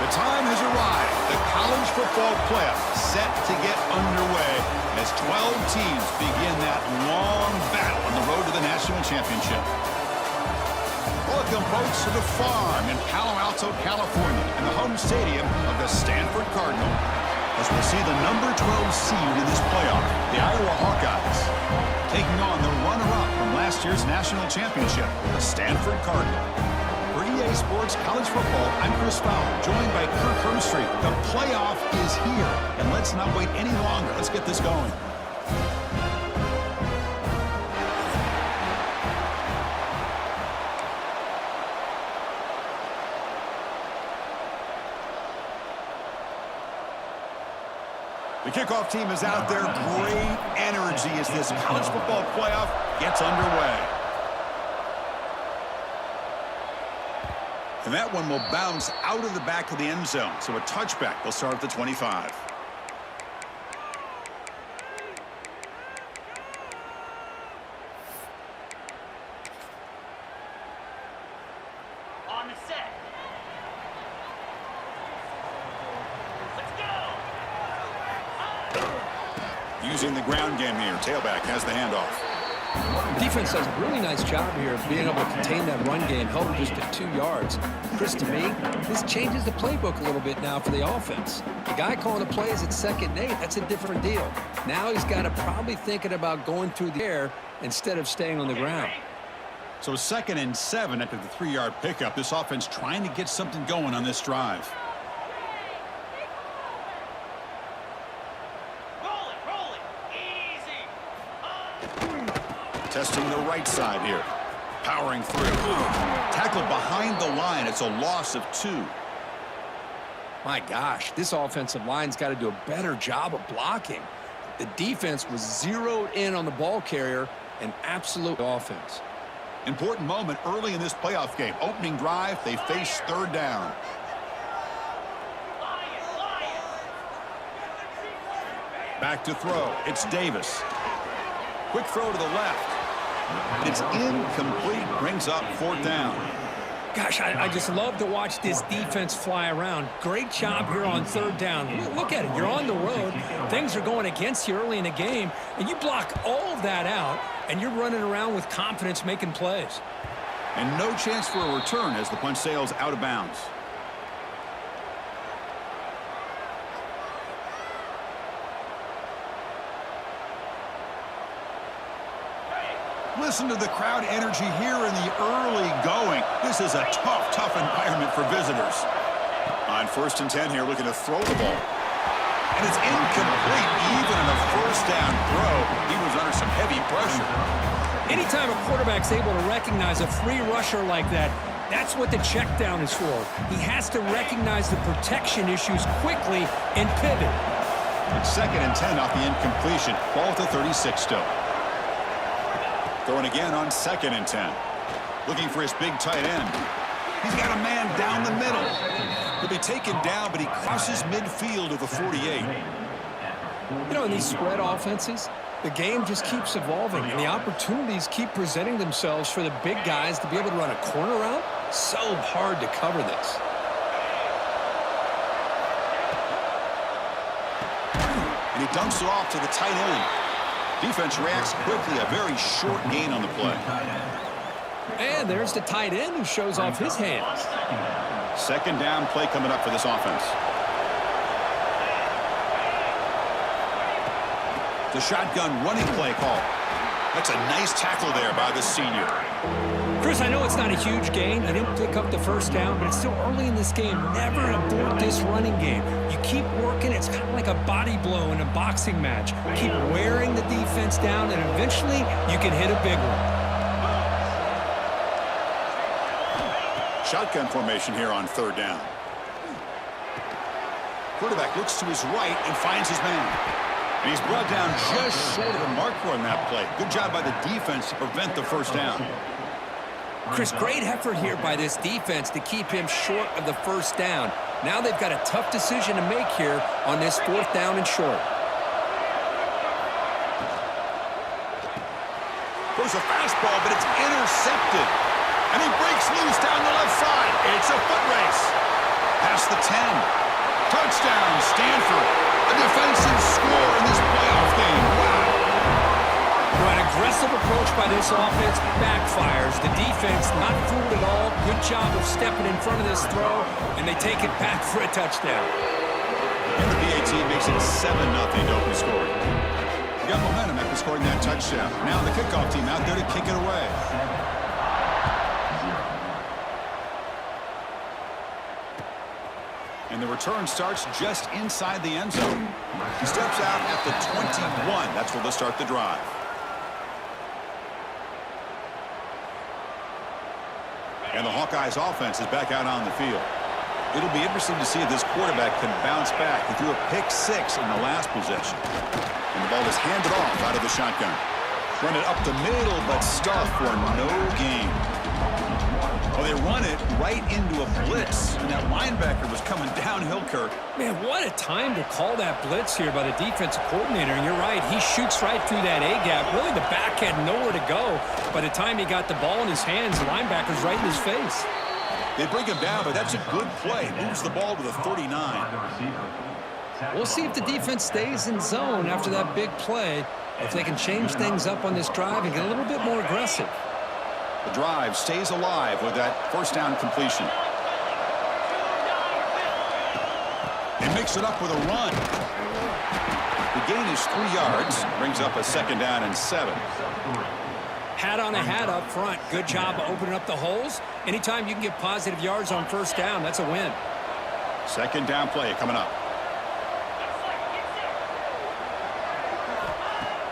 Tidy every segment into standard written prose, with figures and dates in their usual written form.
The time has arrived. The college football playoff set to get underway as 12 teams begin that long battle on the road to the national championship. Welcome, folks, to the Farm in Palo Alto, California, and the home stadium of the Stanford Cardinal, as we'll see the number 12 seed in this playoff, the Iowa Hawkeyes, taking on the runner-up from last year's national championship, the Stanford Cardinal. For EA Sports College Football, I'm Chris Fowler, joined by Kirk Hermstreet. The playoff is here, and let's not wait any longer. Let's get this going. The kickoff team is out there. Great energy as this college football playoff gets underway. And that one will bounce out of the back of the end zone. So a touchback will start at the 25. On the set. Let's go. Using the ground game here. Tailback has the handoff. Defense does a really nice job here of being able to contain that run game, held him just at 2 yards. Chris, to me, this changes the playbook a little bit now for the offense. The guy calling the plays at 2nd and 8, that's a different deal. Now he's got to probably thinking about going through the air instead of staying on the ground. So 2nd and 7 after the 3-yard pickup. This offense trying to get something going on this drive. Testing the right side here. Powering through. Tackled behind the line. It's a loss of 2. My gosh, this offensive line's got to do a better job of blocking. The defense was zeroed in on the ball carrier, an absolute offense. Important moment early in this playoff game. Opening drive, they face 3rd down. Back to throw. It's Davis. Quick throw to the left. It's incomplete. Brings up 4th down. Gosh, I just love to watch this defense fly around. Great job here on 3rd down. Look at it. You're on the road. Things are going against you early in the game, and you block all of that out, and you're running around with confidence making plays. And no chance for a return as the punt sails out of bounds. Listen to the crowd energy here in the early going. This is a tough environment for visitors. On 1st and 10 here, looking to throw the ball. And it's incomplete. Even in a 1st down throw, he was under some heavy pressure. Anytime a quarterback's able to recognize a free rusher like that, that's what the check down is for. He has to recognize the protection issues quickly and pivot. It's 2nd and 10 off the incompletion. Ball at the 36 still. Throwing again on 2nd and 10. Looking for his big tight end. He's got a man down the middle. He'll be taken down, but he crosses midfield of the 48. You know, in these spread offenses, the game just keeps evolving, and the opportunities keep presenting themselves for the big guys to be able to run a corner route. So hard to cover this. And he dumps it off to the tight end. Defense reacts quickly. A very short gain on the play. And there's the tight end who shows off his hands. Second down play coming up for this offense. The shotgun running play call. That's a nice tackle there by the senior. Chris, I know it's not a huge gain. I didn't pick up the first down, but it's still early in this game. Never abort this running game. You keep working. It's kind of like a body blow in a boxing match. Keep wearing the defense down, and eventually you can hit a big one. Shotgun formation here on third down. Quarterback looks to his right and finds his man. And he's brought down just short of the marker on that play. Good job by the defense to prevent the first down. Chris, great effort here by this defense to keep him short of the first down. Now they've got a tough decision to make here on this fourth down and short. Throws a fastball, but it's intercepted. And he breaks loose down the left side. It's a foot race. Past the 10. Touchdown, Stanford. A defensive score in this playoff game. Wow. An aggressive approach by this offense backfires. The defense not fooled at all. Good job of stepping in front of this throw, and they take it back for a touchdown. And the PAT makes it 7-0 to open scoring. They got momentum after scoring that touchdown. Now the kickoff team out there to kick it away. And the return starts just inside the end zone. He steps out at the 21. That's where they'll start the drive. And the Hawkeyes offense is back out on the field. It'll be interesting to see if this quarterback can bounce back. He threw a pick-6 in the last possession. And the ball is handed off out of the shotgun. Run it up the middle, but stuffed for no gain. Well, they run it right into a blitz, and that linebacker was coming downhill, Kirk. Man, what a time to call that blitz here by the defensive coordinator. And you're right, he shoots right through that A-gap. Really, the back had nowhere to go. By the time he got the ball in his hands, the linebacker's right in his face. They bring him down, but that's a good play. Moves the ball to the 39. We'll see if the defense stays in zone after that big play, if they can change things up on this drive and get a little bit more aggressive. The drive stays alive with that first down completion. They mix it up with a run. The gain is 3 yards. Brings up a second down and 7. Hat on a hat up front. Good job of opening up the holes. Anytime you can get positive yards on first down, that's a win. Second down play coming up.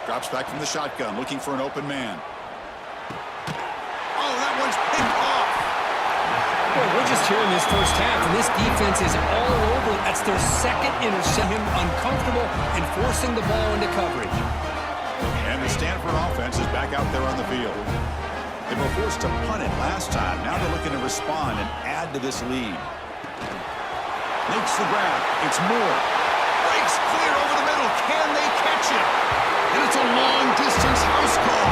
Drops back from the shotgun, looking for an open man. Oh, that one's picked off. Boy, we're just here in this first half, and this defense is all over. That's their second interception. Him uncomfortable and forcing the ball into coverage. And the Stanford offense is back out there on the field. They were forced to punt it last time. Now they're looking to respond and add to this lead. Makes the grab. It's Moore. Breaks clear over the middle. Can they catch it? And it's a long-distance house call.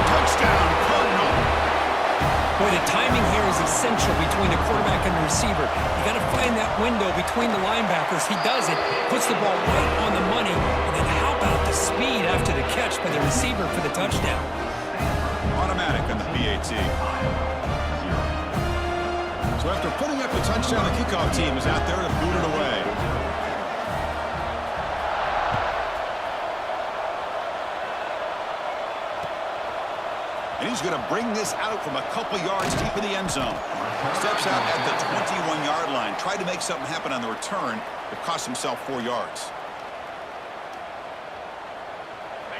Touchdown, Cardinal. Boy, the timing here is essential between the quarterback and the receiver. You got to find that window between the linebackers. He does it, puts the ball right on the money, and then how about the speed after the catch by the receiver for the touchdown? Automatic on the PAT. So after putting up the touchdown, the kickoff team is out there to boot it away. And he's going to bring this out from a couple yards deep in the end zone. Steps out at the 21-yard line. Tried to make something happen on the return, but cost himself 4 yards.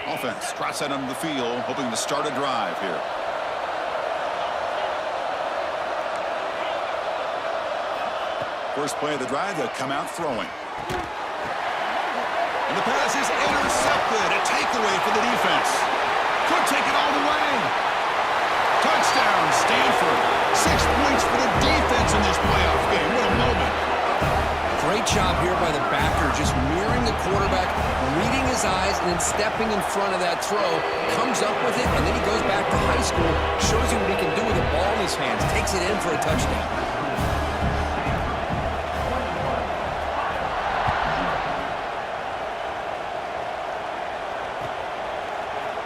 Offense trots out onto the field, hoping to start a drive here. First play of the drive, they'll come out throwing. And the pass is intercepted. A takeaway for the defense. Could take it all the way. Touchdown, Stanford. 6 points for the defense in this playoff game. What a moment. Great job here by the backer, just mirroring the quarterback, reading his eyes, and then stepping in front of that throw. Comes up with it, and then he goes back to high school, shows you what he can do with the ball in his hands, takes it in for a touchdown.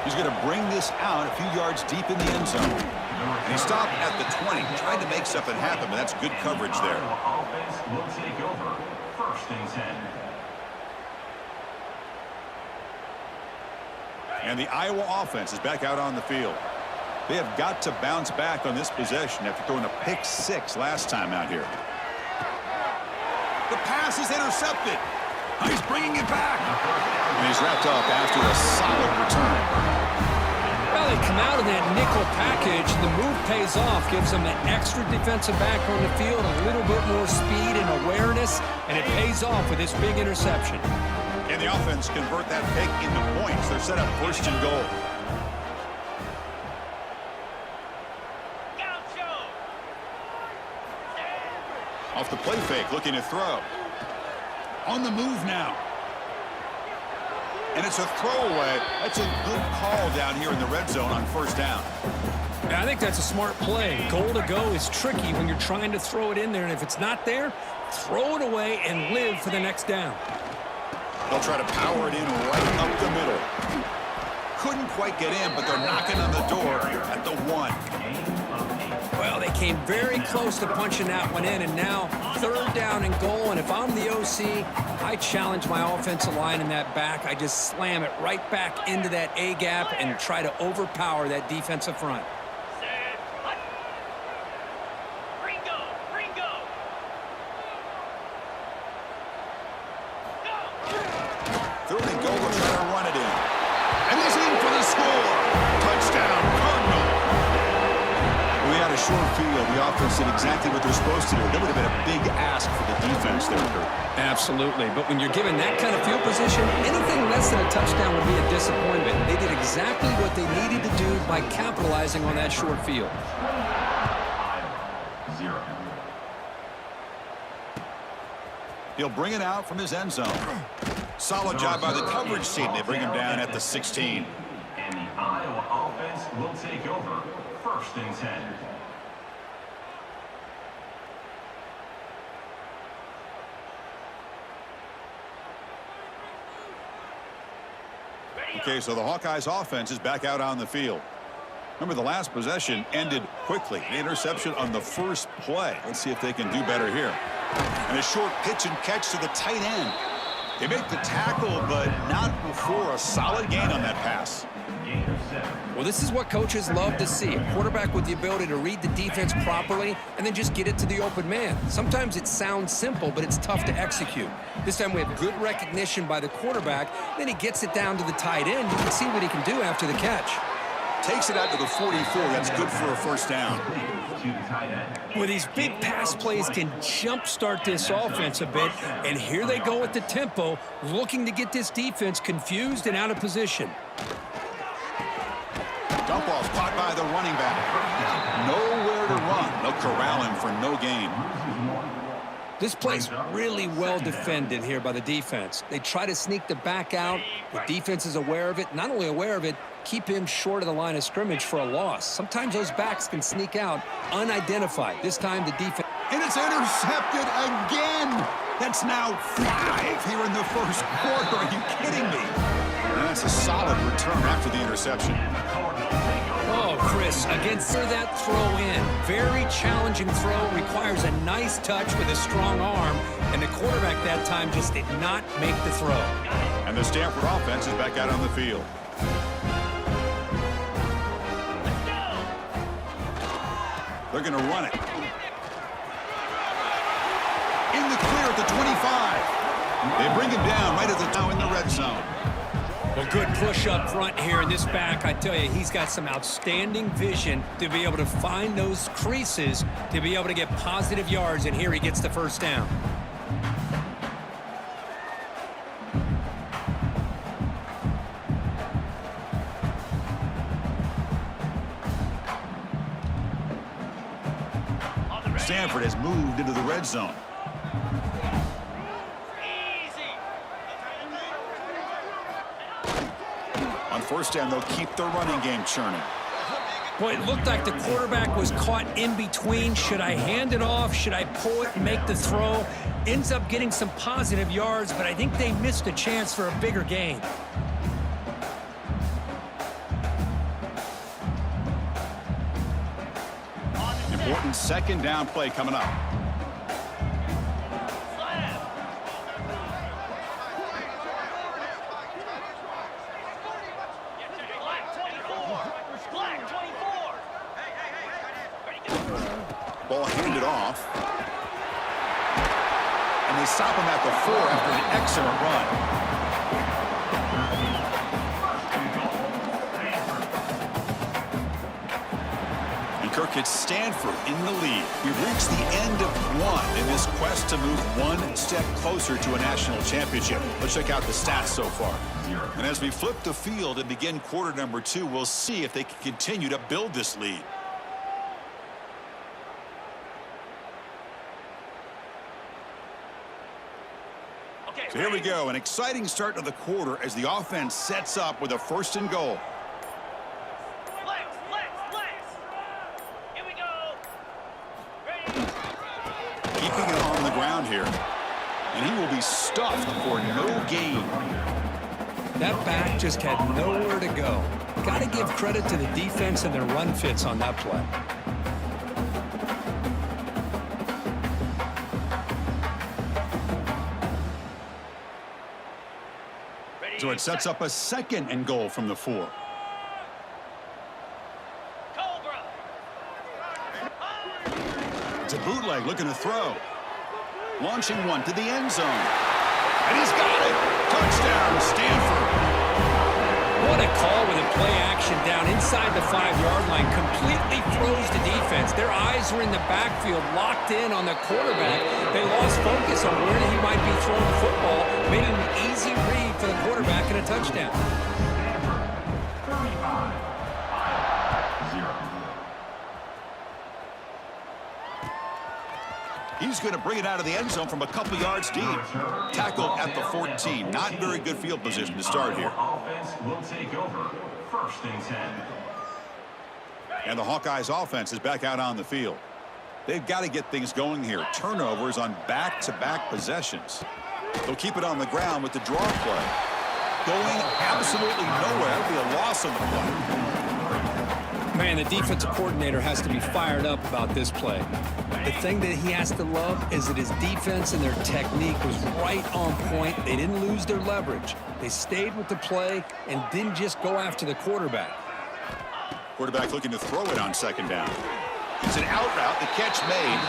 He's going to bring this out a few yards deep in the end zone. And he stopped at the 20, tried to make something happen, but that's good coverage there. Offense will take over. 1st and 10. And the Iowa offense is back out on the field. They have got to bounce back on this possession after throwing a pick 6 last time out here. The pass is intercepted. He's bringing it back. And he's wrapped up after a solid return. Well, they come out of that nickel package. The move pays off, gives them an extra defensive back on the field, a little bit more speed and awareness, and it pays off with this big interception. And the offense convert that pick into points. They're set up 1st and goal. Off the play fake, looking to throw. On the move now. And it's a throwaway. That's a good call down here in the red zone on 1st down. Yeah, I think that's a smart play. Goal to go is tricky when you're trying to throw it in there, and if it's not there, throw it away and live for the next down. They'll try to power it in right up the middle. Couldn't quite get in, but they're knocking on the door at the 1. Well, they came very close to punching that one in, and now 3rd down and goal. And if I'm the OC, I challenge my offensive line in that back. I just slam it right back into that A gap and try to overpower that defensive front. Third and goal, will try to run it in. And he's in for the score. Touchdown, Cardinal. We had a short field. The offense did exactly what they're supposed to do. That would have been a big ask for the defense there, Kurt. Absolutely. But when you're given that kind of field position, anything less than a touchdown would be a disappointment. They did exactly what they needed to do by capitalizing on that short field. 0. He'll bring it out from his end zone. Solid job by the coverage team. They bring him down at the 16. And the Iowa offense will take over. 1st and 10. Okay, so the Hawkeyes offense is back out on the field. Remember, the last possession ended quickly. An interception on the 1st play. Let's see if they can do better here. And a short pitch and catch to the tight end. They make the tackle, but not before a solid gain on that pass. Well, this is what coaches love to see. A quarterback with the ability to read the defense properly and then just get it to the open man. Sometimes it sounds simple, but it's tough to execute. This time we have good recognition by the quarterback. Then he gets it down to the tight end. You can see what he can do after the catch. Takes it out to the 44. That's good for a 1st down. Well, these big pass plays can jumpstart this offense a bit, and here they go at the tempo, looking to get this defense confused and out of position. Dump off caught by the running back. Nowhere to run. They'll corral him for no gain. This play's really well defended here by the defense. They try to sneak the back out. The defense is aware of it. Not only aware of it, keep him short of the line of scrimmage for a loss. Sometimes those backs can sneak out unidentified. This time the defense. And it's intercepted again. That's now 5 here in the 1st quarter. Are you kidding me? And that's a solid return after the interception. Oh, Chris, against that throw in. Very challenging throw. Requires a nice touch with a strong arm. And the quarterback that time just did not make the throw. And the Stanford offense is back out on the field. They're going to run it. In the clear at the 25. They bring him down right at the now in the red zone. Well, good push up front here in this back. I tell you, he's got some outstanding vision to be able to find those creases, to be able to get positive yards, and here he gets the 1st down. Stanford has moved into the red zone. On 1st down, they'll keep the running game churning. Boy, it looked like the quarterback was caught in between. Should I hand it off? Should I pull it and make the throw? Ends up getting some positive yards, but I think they missed a chance for a bigger gain. important second down play coming up. Ball handed off. And they stop him at the 4 after an excellent run. And Kirk gets Stanford in the lead. We've reached the end of one in this quest to move one step closer to a national championship. Let's check out the stats so far. And as we flip the field and begin quarter number 2, we'll see if they can continue to build this lead. So here we go, an exciting start to the quarter as the offense sets up with a 1st and goal. Here we go. Ready. Keeping it on the ground here. And he will be stuffed for no gain. That back just had nowhere to go. Got to give credit to the defense and their run fits on that play. So it sets up a 2nd and goal from the 4. It's a bootleg looking to throw. Launching one to the end zone. And he's got it. Touchdown, Stanford. What a call with a play action down inside the 5-yard line. Completely throws the defense. Their eyes were in the backfield, locked in on the quarterback. They lost focus on where he might be throwing the football, made an easy read for the quarterback and a touchdown. 35-0. He's going to bring it out of the end zone from a couple yards deep. Tackled at the 14. Not very good field position to start here. Offense will take over. 1st and 10. And the Hawkeyes offense is back out on the field. They've got to get things going here. Turnovers on back-to-back possessions. They'll keep it on the ground with the draw play. Going absolutely nowhere. It'll be a loss on the play. Man, the defensive coordinator has to be fired up about this play. The thing that he has to love is that his defense and their technique was right on point. They didn't lose their leverage. They stayed with the play and didn't just go after the quarterback. Quarterback looking to throw it on 2nd down. It's an out route. The catch made.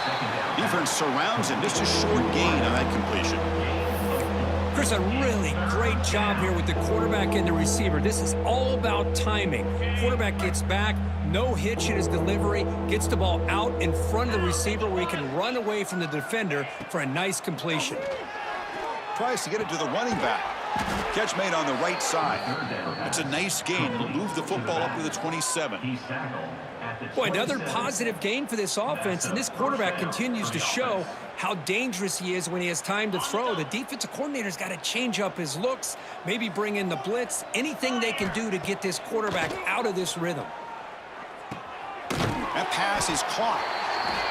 Defense surrounds him. Just a short gain on that completion. Chris, a really great job here with the quarterback and the receiver. This is all about timing. Quarterback gets back, no hitch in his delivery, gets the ball out in front of the receiver where he can run away from the defender for a nice completion. Tries to get it to the running back. Catch made on the right side. It's a nice gain. It'll move the football up to the 27. He's tackled at the Boy, another 27. positive gain for this offense, and this quarterback continues to show how dangerous he is when he has time to throw. The defensive coordinator's got to change up his looks, maybe bring in the blitz, anything they can do to get this quarterback out of this rhythm. That pass is caught.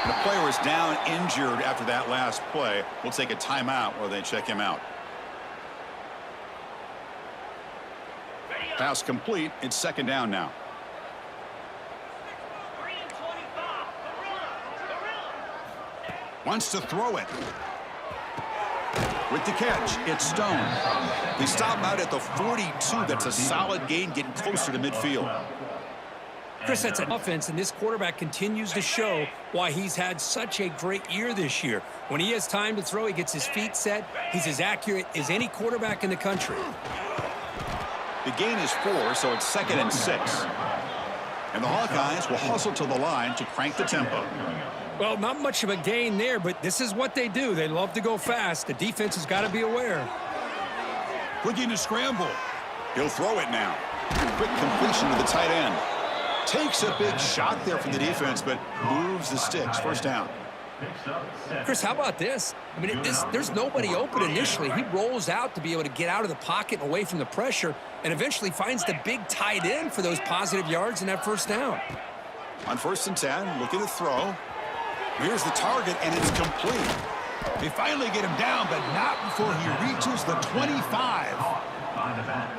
The player is down injured after that last play. We'll take a timeout while they check him out. Pass complete. It's 2nd down now. 3 and 25. Gorilla. Wants to throw it. With the catch, it's Stone. They stop him out at the 42. That's a solid gain, getting closer to midfield. Chris, that's an offense, and this quarterback continues to show why he's had such a great year this year. When he has time to throw, he gets his feet set. He's as accurate as any quarterback in the country. The gain is 4, so it's 2nd and 6. And the Hawkeyes will hustle to the line to crank the tempo. Well, not much of a gain there, but this is what they do. They love to go fast. The defense has got to be aware. Looking to scramble. He'll throw it now. Quick completion to the tight end. Takes a big shot there from the defense, but moves the sticks. 1st down. Chris, how about this? I mean, there's nobody open initially. He rolls out to be able to get out of the pocket and away from the pressure and eventually finds the big tight end for those positive yards in that 1st down. On 1st and 10, looking to throw. Here's the target, and it's complete. They finally get him down, but not before he reaches the 25. By the back.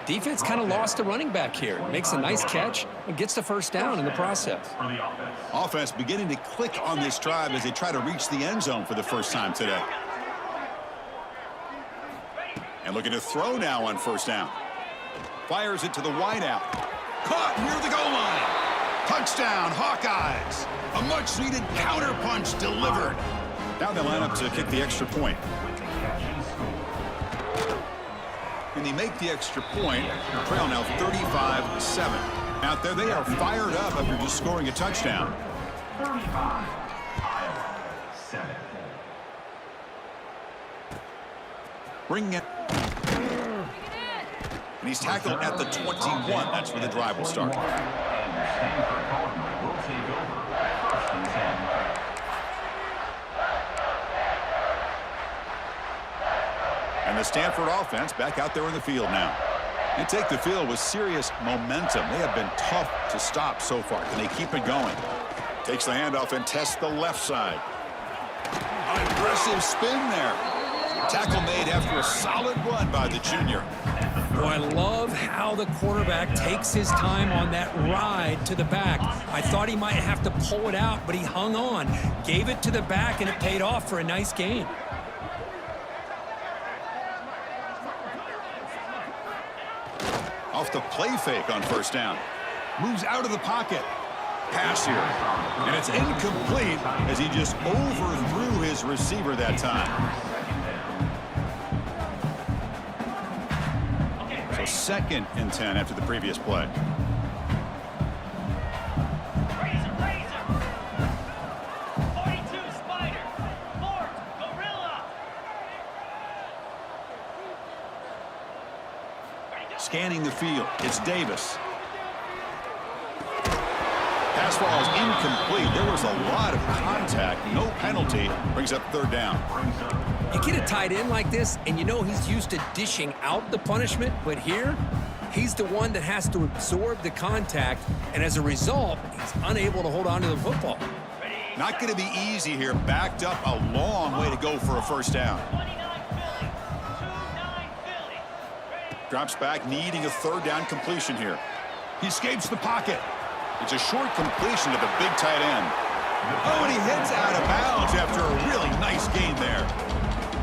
Defense kind of lost the running back here. Makes a nice catch and gets the first down in the process. For the offense. Offense beginning to click on this drive as they try to reach the end zone for the first time today. And looking to throw now on first down. Fires it to the wideout. Caught near the goal line. Touchdown, Hawkeyes. A much-needed counterpunch delivered. Now they line up to kick the extra point. And they make the extra point. Trail now 35-7. Out there, they are fired up after just scoring a touchdown. 35, Iowa, 7. Bringing it. And he's tackled at the 21. That's where the drive will start. And Stanford Cardinal will take over. First and 10. And the Stanford offense back out there in the field now. They take the field with serious momentum. They have been tough to stop so far. Can they keep it going? Takes the handoff and tests the left side. Aggressive spin there. Tackle made after a solid run by the junior. Boy, I love how the quarterback takes his time on that ride to the back. I thought he might have to pull it out, but he hung on. Gave it to the back, and it paid off for a nice gain. Off the play fake on first down. Moves out of the pocket. Pass here. And it's incomplete as he just overthrew his receiver that time. So 2nd and 10 after the previous play. Razor, razor. 42 Spider. Fort, Gorilla. Scanning the field. It's Davis. Pass ball is incomplete. There was a lot of contact. No penalty. Brings up 3rd down. You get a tight end like this, and you know he's used to dishing out the punishment, but here, he's the one that has to absorb the contact, and as a result, he's unable to hold on to the football. Not going to be easy here. Backed up a long way to go for a first down. 29 Philly. 2-9 Philly. Drops back, needing a 3rd down completion here. He escapes the pocket. It's a short completion to the big tight end. Oh, and he heads out of bounds after a really nice gain there.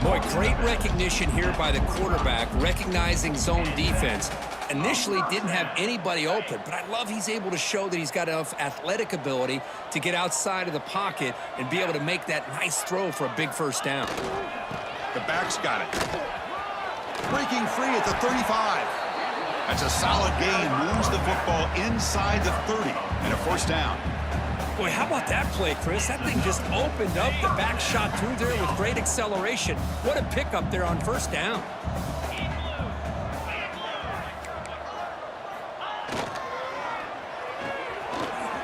Boy, great recognition here by the quarterback, recognizing zone defense. Initially didn't have anybody open, but I love he's able to show that he's got enough athletic ability to get outside of the pocket and be able to make that nice throw for a big first down. The back's got it. Breaking free at the 35. That's a solid gain. Moves the football inside the 30 and a first down. Boy, how about that play, Chris? That thing just opened up. The back shot through there with great acceleration. What a pickup there on first down.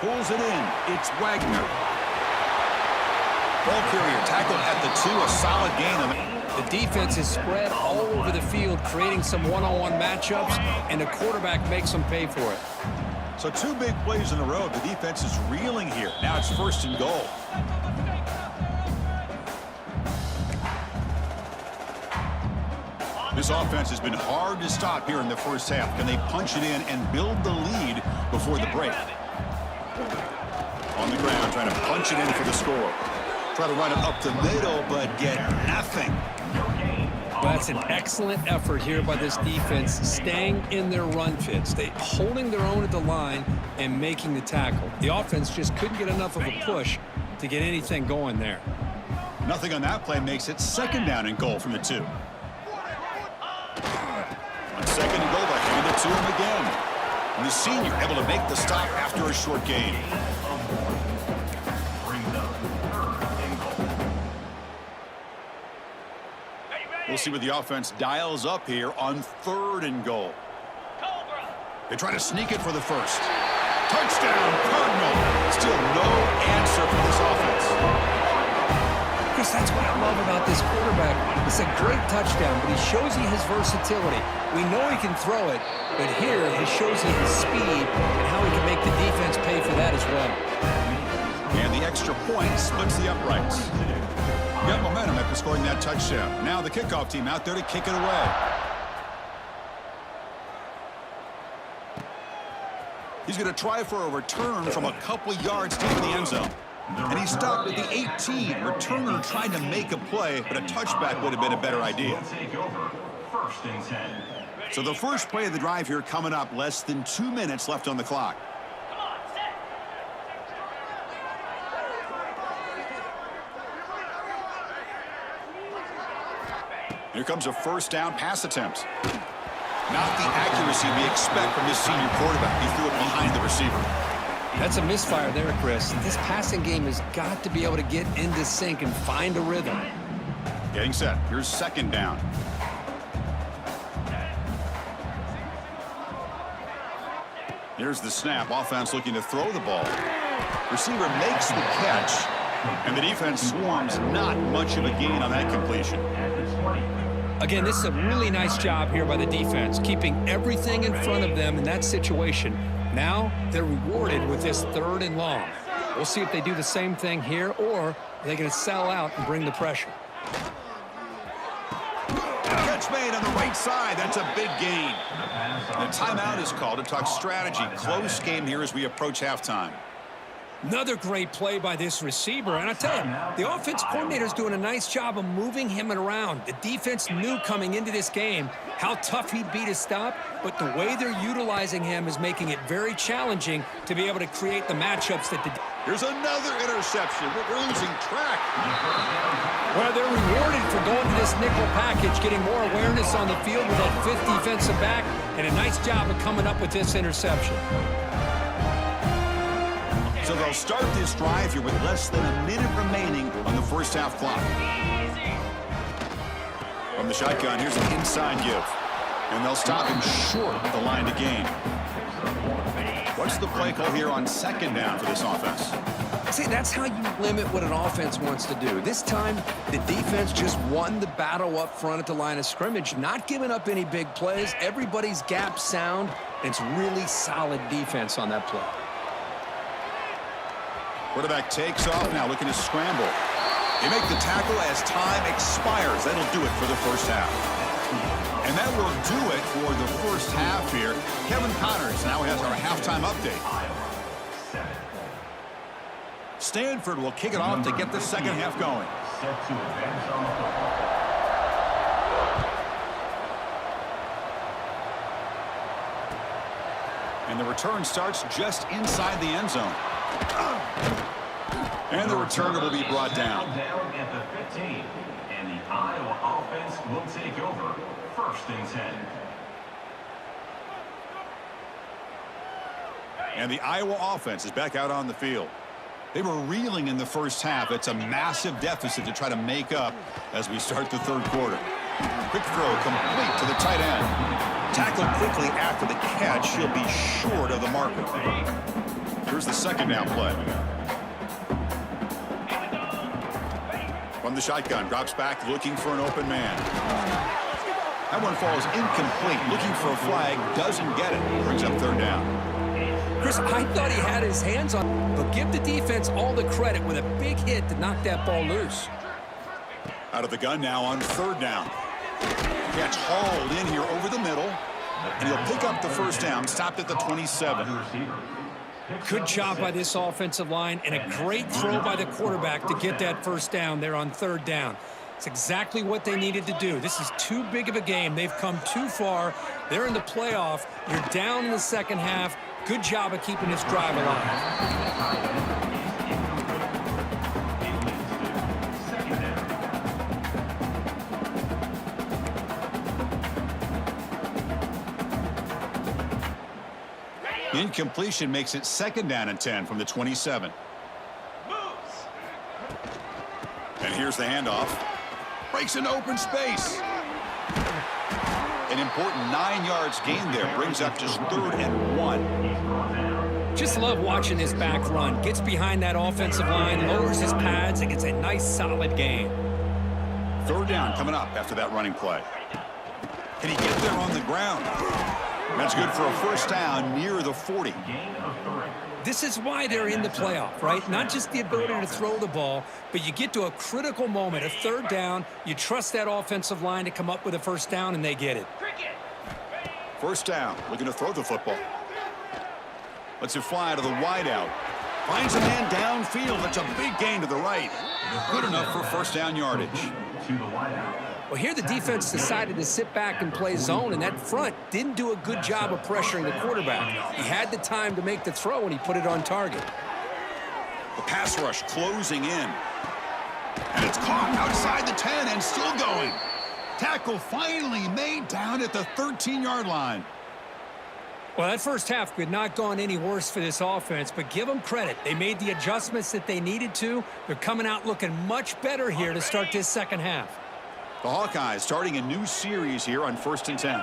Pulls it in. It's Wagner. Ball carrier tackled at the 2. A solid gain of it. The defense is spread all over the field, creating some one-on-one matchups, and the quarterback makes them pay for it. So 2 big plays in a row. The defense is reeling here. Now it's 1st and goal. This offense has been hard to stop here in the first half. Can they punch it in and build the lead before the break? On the ground, trying to punch it in for the score. Try to run it up the middle, but get nothing. That's an excellent effort here by this defense, staying in their run fits. They holding their own at the line and making the tackle. The offense just couldn't get enough of a push to get anything going there. Nothing on that play makes it 2nd down and goal from the 2. On 2nd and goal, they hand it to him again. And the senior able to make the stop after a short gain. We'll see what the offense dials up here on 3rd and goal. They try to sneak it for the first. Touchdown, Cardinal. Still no answer for this offense. Chris, that's what I love about this quarterback. It's a great touchdown, but he shows you his versatility. We know he can throw it, but here he shows you his speed and how he can make the defense pay for that as well. And the extra point splits the uprights. Got momentum after scoring that touchdown. Now the kickoff team out there to kick it away. He's going to try for a return from a couple yards deep in the end zone. And he stopped at the 18. Returner tried to make a play, but a touchback would have been a better idea. Will take over. First and 10. So the first play of the drive here coming up, less than 2 minutes left on the clock. Come on, set. Here comes a first down pass attempt. Not the accuracy we expect from this senior quarterback. He threw it behind the receiver. That's a misfire there, Chris. This passing game has got to be able to get into sync and find a rhythm. Getting set. Here's second down. Here's the snap. Offense looking to throw the ball. Receiver makes the catch, and the defense swarms. Not much of a gain on that completion. At the 20. Again, this is a really nice job here by the defense, keeping everything in front of them in that situation. Now they're rewarded with this 3rd and long. We'll see if they do the same thing here, or are they going to sell out and bring the pressure. Catch made on the right side. That's a big gain. The timeout is called to talk strategy. Close game here as we approach halftime. Another great play by this receiver. And I tell you, the offense coordinator is doing a nice job of moving him around. The defense knew coming into this game how tough he'd be to stop, but the way they're utilizing him is making it very challenging to be able to create the matchups that the... Here's another interception. We're losing track. Well, they're rewarded for going to this nickel package, getting more awareness on the field with that 5th defensive back, and a nice job of coming up with this interception. So they'll start this drive here with less than a minute remaining on the first half clock. Easy. From the shotgun, here's an inside give. And they'll stop him short of the line to gain. What's the play call here on second down for this offense? See, that's how you limit what an offense wants to do. This time, the defense just won the battle up front at the line of scrimmage, not giving up any big plays. Everybody's gap sound, and it's really solid defense on that play. Quarterback takes off now, looking to scramble. They make the tackle as time expires. That'll do it for the first half. And that will do it for the first half here. Kevin Connors now has our halftime update. Stanford will kick it off to get the second half going. Set to advance on the football. And the return starts just inside the end zone. And the returner will be brought down. Down at the 15. And the Iowa offense will take over. First and 10. And the Iowa offense is back out on the field. They were reeling in the first half. It's a massive deficit to try to make up as we start the third quarter. Quick throw complete to the tight end. Tackled quickly after the catch. He'll be short of the marker. Here's the second down play. From the shotgun, drops back looking for an open man. That one falls incomplete. Looking for a flag, doesn't get it. Brings up third down. Chris, I thought he had his hands on it, but give the defense all the credit with a big hit to knock that ball loose. Out of the gun now on third down. Catch hauled in here over the middle. And he'll pick up the first down, stopped at the 27. Good job by this offensive line and a great throw by the quarterback to get that first down there on third down. It's exactly what they needed to do. This is too big of a game. They've come too far. They're in the playoff. You're down in the second half. Good job of keeping this drive alive. Incompletion makes it second down and 10 from the 27. Moves. And here's the handoff. Breaks into open space. An important 9 yards gain there. Brings up just 3rd and 1. Just love watching this back run. Gets behind that offensive line, lowers his pads, and gets a nice solid gain. Third down coming up after that running play. Can he get there on the ground? That's good for a first down near the 40. Gain of 3. This is why they're in the playoff, right? Not just the ability to throw the ball, but you get to a critical moment, a third down, you trust that offensive line to come up with a first down, and they get it. Cricket. First down, looking to throw the football. Lets it fly to the wideout. Finds a man downfield. That's a big gain to the right. Good enough for first down yardage. To the wideout. Well, here the defense decided to sit back and play zone, and that front didn't do a good job of pressuring the quarterback. He had the time to make the throw, and he put it on target. The pass rush closing in. And it's caught outside the 10 and still going. Tackle finally made down at the 13-yard line. Well, that first half could not gone any worse for this offense, but give them credit. They made the adjustments that they needed to. They're coming out looking much better here to start this second half. The Hawkeyes starting a new series here on 1st and 10.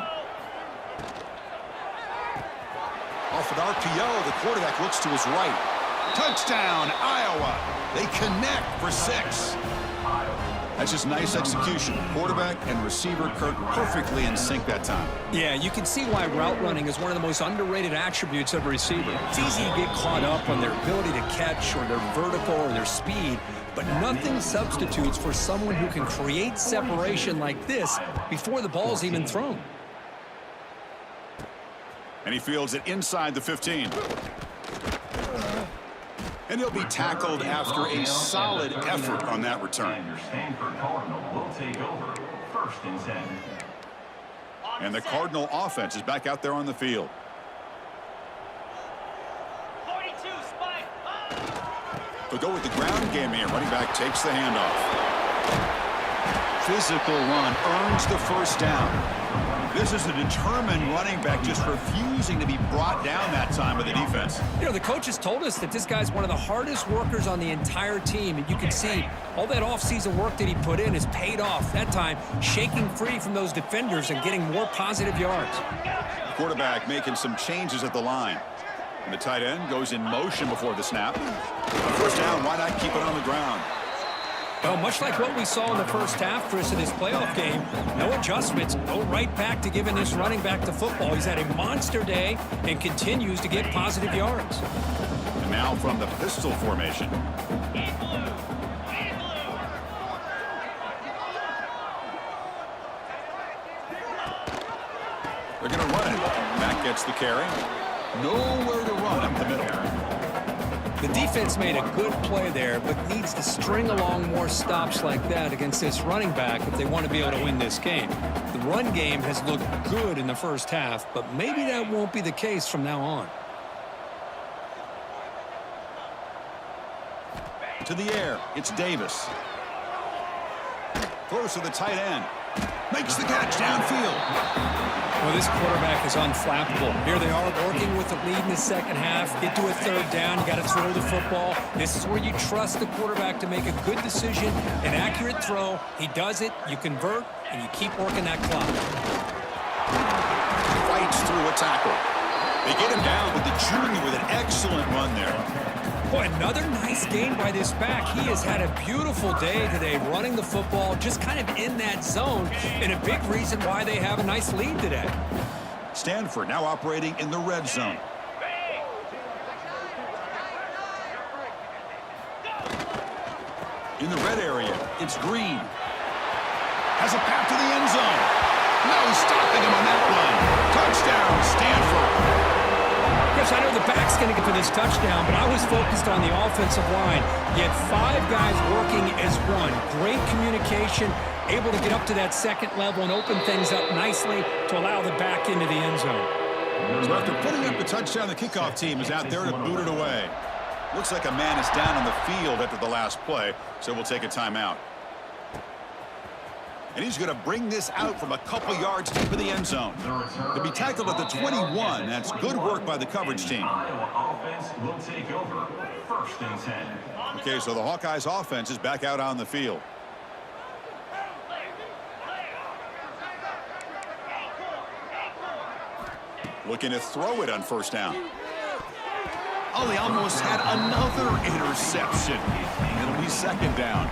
Off an RPO, the quarterback looks to his right. Touchdown, Iowa. They connect for 6. That's just nice execution. Quarterback and receiver Kirk perfectly in sync that time. Yeah, you can see why route running is one of the most underrated attributes of a receiver. It's easy to get caught up on their ability to catch or their vertical or their speed, but nothing substitutes for someone who can create separation like this before the ball's even thrown. And he fields it inside the 15. And he'll be tackled after a solid effort on that return. And your Stanford Cardinal will take over 1st and 10. And the Cardinal offense is back out there on the field. 42, spike. They'll go with the ground game here. Running back takes the handoff. Physical run earns the first down. This is a determined running back just refusing to be brought down that time by the defense. You know, the coaches told us that this guy's one of the hardest workers on the entire team, and you can see all that offseason work that he put in has paid off. That time, shaking free from those defenders and getting more positive yards. The quarterback making some changes at the line. And the tight end goes in motion before the snap. First down, why not keep it on the ground? Well, much like what we saw in the first half, Chris, in this playoff game, no adjustments, go right back to giving this running back the football. He's had a monster day and continues to get positive yards. And now from the pistol formation. They're going to run it. Matt gets the carry. Nowhere to run up the middle. The defense made a good play there, but needs to string along more stops like that against this running back if they want to be able to win this game. The run game has looked good in the first half, but maybe that won't be the case from now on. To the air, it's Davis. Throws to the tight end. Makes the catch downfield. Well, this quarterback is unflappable. Here they are working with the lead in the second half. Get to a 3rd down. You got to throw the football. This is where you trust the quarterback to make a good decision, an accurate throw. He does it. You convert, and you keep working that clock. Fights through a tackle. They get him down with the junior with an excellent run there. Boy, another nice game by this back. He has had a beautiful day today running the football, just kind of in that zone, and a big reason why they have a nice lead today. Stanford now operating in the red zone. In the red area, it's Green. Has a path to the end zone. No stopping him on that run. Touchdown, Stanford. Chris, I know the back's going to get for this touchdown, but I was focused on the offensive line. You had 5 guys working as one. Great communication, able to get up to that second level and open things up nicely to allow the back into the end zone. So after putting up the touchdown, the kickoff team is out there to boot it away. Looks like a man is down on the field after the last play, so we'll take a timeout. And he's going to bring this out from a couple yards deep in the end zone. To be tackled at the 21, that's good work by the coverage team. Iowa offense will take over 1st and 10. Okay, so the Hawkeyes offense is back out on the field. Looking to throw it on first down. Oh, they almost had another interception. It'll be 2nd down.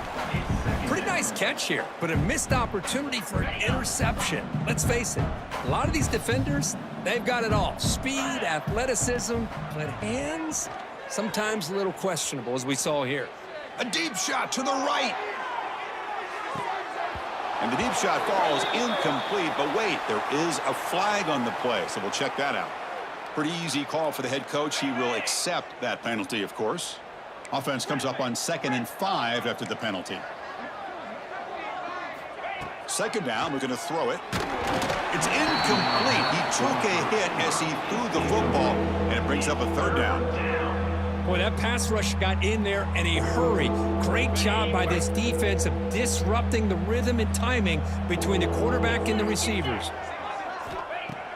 Pretty nice catch here, but a missed opportunity for an interception. Let's face it, a lot of these defenders, they've got it all. Speed, athleticism, but hands, sometimes a little questionable, as we saw here. A deep shot to the right. And the deep shot falls incomplete, but wait, there is a flag on the play, so we'll check that out. Pretty easy call for the head coach. He will accept that penalty, of course. Offense comes up on 2nd and 5 after the penalty. 2nd down, we're going to throw it. It's incomplete. He took a hit as he threw the football, and it brings up a 3rd down. Boy, that pass rush got in there in a hurry. Great job by this defense of disrupting the rhythm and timing between the quarterback and the receivers.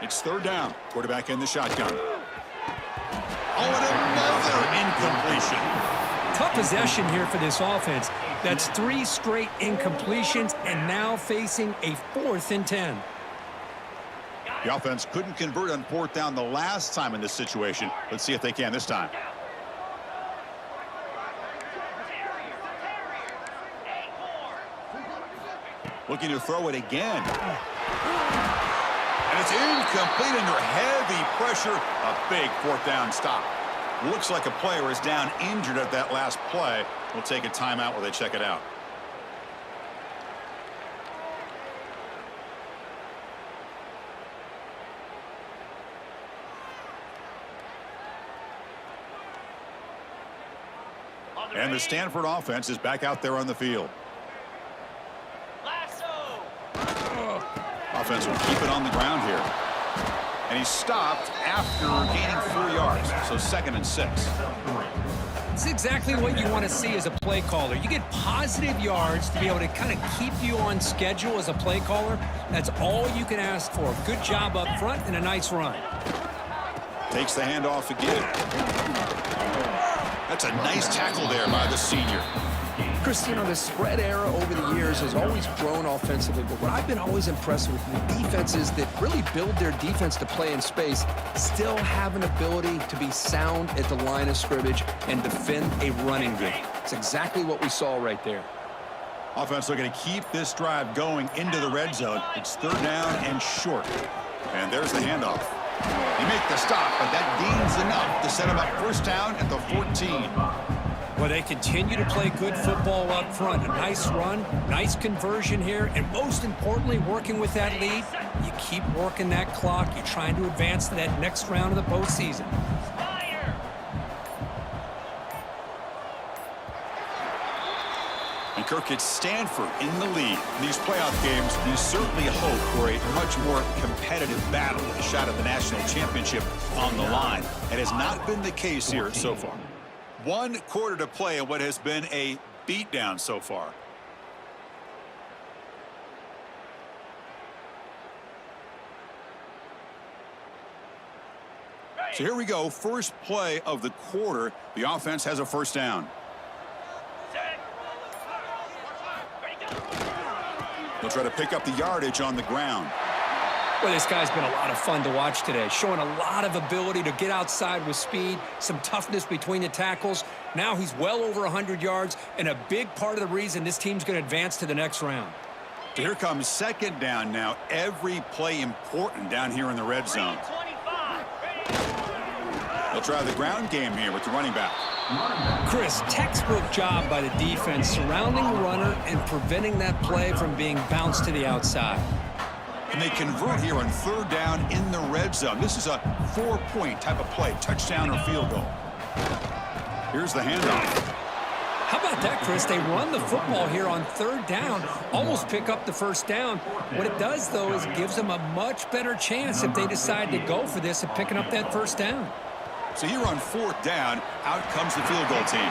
It's 3rd down. Quarterback in the shotgun. Oh, and another incompletion. Tough possession here for this offense. That's 3 straight incompletions and now facing a 4th and 10. The offense couldn't convert on 4th down the last time in this situation. Let's see if they can this time. Looking to throw it again. And it's incomplete under heavy pressure. A big 4th down stop. Looks like a player is down injured at that last play. We'll take a timeout while they check it out. And the Stanford offense is back out there on the field. Offense will keep it on the ground here. And he stopped after gaining 4 yards. So 2nd and 6. It's exactly what you want to see as a play caller. You get positive yards to be able to kind of keep you on schedule as a play caller. That's all you can ask for. Good job up front and a nice run. Takes the handoff again. That's a nice tackle there by the senior. Chris, you know, the spread era over the years has always grown offensively, but what I've been always impressed with the defenses that really build their defense to play in space still have an ability to be sound at the line of scrimmage and defend a running game. It's exactly what we saw right there. Offense looking to keep this drive going into the red zone. It's 3rd down and short. And there's the handoff. They make the stop, but that gains enough to set them up 1st down at the 14. Well, they continue to play good football up front. A nice run, nice conversion here, and most importantly, working with that lead, you keep working that clock. You're trying to advance to that next round of the postseason. And Kirk, it's Stanford in the lead. In these playoff games, we certainly hope for a much more competitive battle with a shot at the national championship on the line. It has not been the case here so far. 1 quarter to play in what has been a beatdown so far. So here we go. First play of the quarter. The offense has a 1st down. They'll try to pick up the yardage on the ground. Well, this guy's been a lot of fun to watch today, showing a lot of ability to get outside with speed, some toughness between the tackles. Now he's well over 100 yards, and a big part of the reason this team's going to advance to the next round. So here comes 2nd down now. Every play important down here in the red zone. They'll try the ground game here with the running back. Chris, textbook job by the defense surrounding the runner and preventing that play from being bounced to the outside. And they convert here on 3rd down in the red zone. This is a 4-point type of play, touchdown or field goal. Here's the handoff. How about that, Chris? They run the football here on 3rd down, almost pick up the 1st down. What it does, though, is gives them a much better chance if they decide to go for this of picking up that 1st down. So here on 4th down, out comes the field goal team.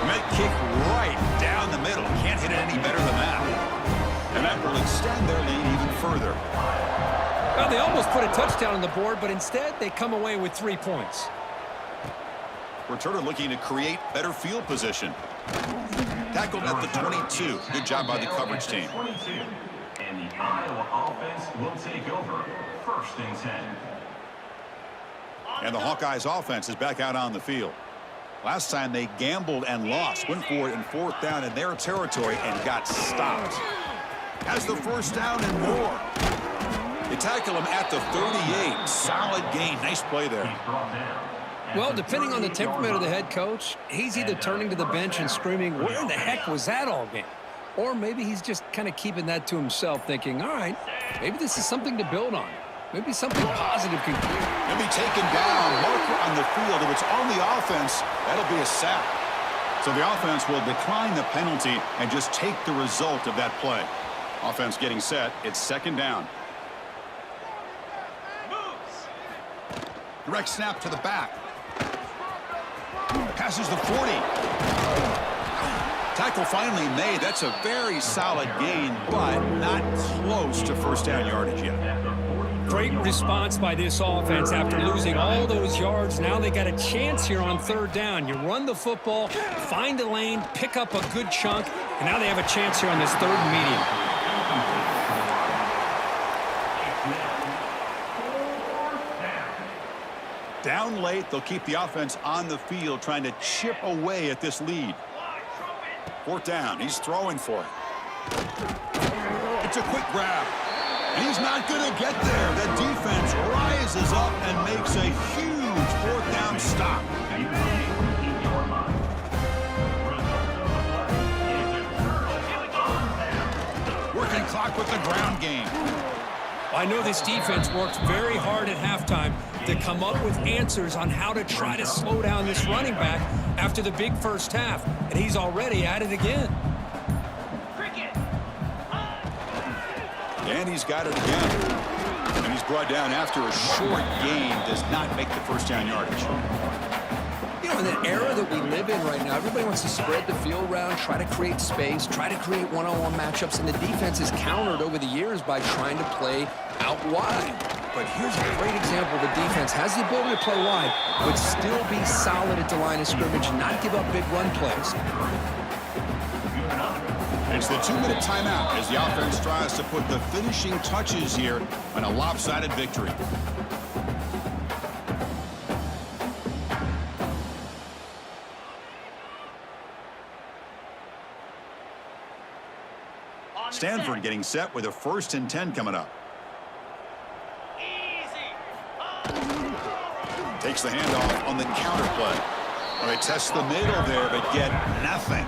Met kick right down the middle. Can't hit it any better than that. And that will extend their lead even further. Well, they almost put a touchdown on the board, but instead they come away with 3 points. Returner looking to create better field position. Tackled at the 22. Good job by the coverage team. And the Iowa offense will take over 1st and 10. And the Hawkeyes offense is back out on the field. Last time they gambled and lost. Went for it in 4th down in their territory and got stopped. Has the 1st down and more. They tackle him at the 38. Solid gain. Nice play there. Well, depending on the temperament of the head coach, he's either turning to the bench and screaming, where in the heck was that all game? Or maybe he's just kind of keeping that to himself, thinking, all right, maybe this is something to build on. Maybe something positive can come. He'll be taken down. Marker on the field. If it's on the offense, that'll be a sack. So the offense will decline the penalty and just take the result of that play. Offense getting set. It's second down. Moves. Direct snap to the back. Passes the 40. Tackle finally made. That's a very solid gain, but not close to first down yardage yet. Great response by this offense after losing all those yards. Now they got a chance here on third down. You run the football, find a lane, pick up a good chunk, and now they have a chance here on this third and medium. Down late, they'll keep the offense on the field trying to chip away at this lead. Fourth down, he's throwing for it. It's a quick grab. And he's not going to get there. The defense rises up and makes a huge fourth down stop. Working clock with the ground game. I know this defense worked very hard at halftime to come up with answers on how to try to slow down this running back after the big first half, and he's already at it again. And he's got it again. And he's brought down after a short gain. Does not make the first down yardage. You know, in the era that we live in right now, everybody wants to spread the field around, try to create space, try to create one-on-one matchups, and the defense is countered over the years by trying to play out wide. But here's a great example. The defense has the ability to play wide, but still be solid at the line of scrimmage, not give up big run plays. It's the 2-minute timeout as the offense tries to put the finishing touches here on a lopsided victory. Stanford getting set with a 1st and 10 coming up. Takes the handoff on the counter play. Well, they test the middle there, but get nothing.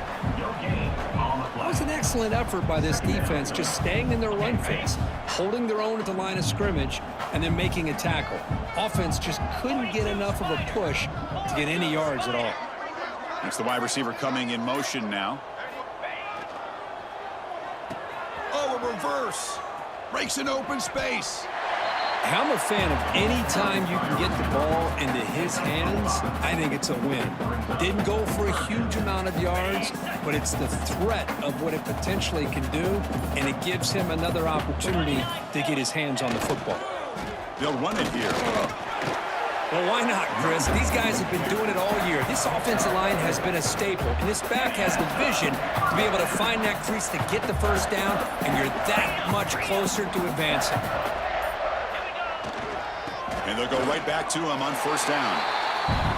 That was an excellent effort by this defense, just staying in their run phase, holding their own at the line of scrimmage, and then making a tackle. Offense just couldn't get enough of a push to get any yards at all. That's the wide receiver coming in motion now. Oh, a reverse. Breaks an open space. I'm a fan of any time you can get the ball into his hands. I think it's a win. Didn't go for a huge amount of yards, but it's the threat of what it potentially can do, and it gives him another opportunity to get his hands on the football. They'll run it here. Well, why not, Chris? These guys have been doing it all year. This offensive line has been a staple, and this back has the vision to be able to find that crease to get the first down, and you're that much closer to advancing. And they'll go right back to him on 1st down.